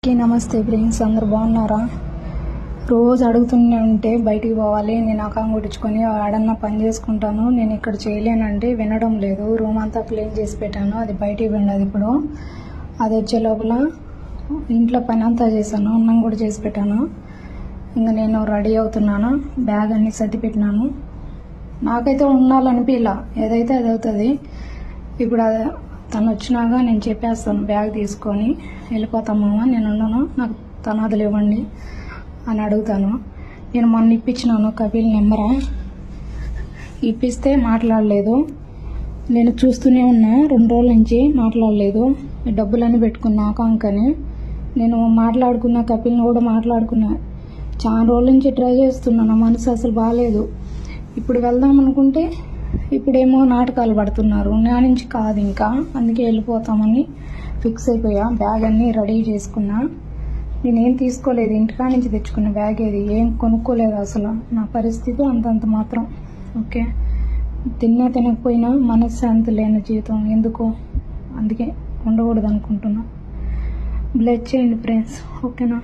అందరికీ నమస్తే ఫ్రెండ్స్, అందరు బాగున్నారా? రోజు అడుగుతూనే ఉంటే బయటికి పోవాలి, నేను అకాం కొట్టించుకొని ఆడన్నా పని చేసుకుంటాను, నేను ఇక్కడ చేయలేనంటే వినడం లేదు. రూమ్ అంతా క్లీన్ చేసి పెట్టాను, అది బయటికి వెళ్ళదు. ఇప్పుడు అది వచ్చే లోపల ఇంట్లో పని అంతా చేశాను, అన్నం కూడా చేసి పెట్టాను. ఇంకా నేను రెడీ అవుతున్నాను, బ్యాగ్ అన్ని సర్ది పెట్టినాను. నాకైతే ఉండాలనిపిలా, ఏదైతే అది అవుతుంది. ఇప్పుడు తను వచ్చినాక నేను చెప్పేస్తాను, బ్యాగ్ తీసుకొని వెళ్ళిపోతామమ్మా, నేను ఉండను, నాకు తనాదులు ఇవ్వండి అని అడుగుతాను. నేను మొన్న ఇప్పించినాను కపిల్ నెంబరా, ఇప్పిస్తే మాట్లాడలేదు. నేను చూస్తూనే ఉన్నా, 2 రోజుల నుంచి మాట్లాడలేదు. డబ్బులన్నీ పెట్టుకున్నా అకాంకని. నేను మాట్లాడుకున్నా, కపిల్ని కూడా మాట్లాడుకున్నా. చాలా రోజుల నుంచి ట్రై చేస్తున్నాను, మనసు అసలు బాగాలేదు. ఇప్పుడు వెళ్దాం అనుకుంటే ఇప్పుడేమో నాటకాలు పడుతున్నారు, నా నుంచి కాదు ఇంకా, అందుకే వెళ్ళిపోతామని ఫిక్స్ అయిపోయా. బ్యాగ్ అన్నీ రెడీ చేసుకున్నా. నేనేం తీసుకోలేదు, ఇంటికా నుంచి తెచ్చుకున్న బ్యాగ్, ఏది ఏం కొనుక్కోలేదు అసలు. నా పరిస్థితి అంతంత మాత్రం. ఓకే, తినకపోయినా మనశ్శాంతి లేని జీవితం ఎందుకు, అందుకే ఉండకూడదు అనుకుంటున్నా. బ్లెస్ చేయండి ఫ్రెండ్స్, ఓకేనా?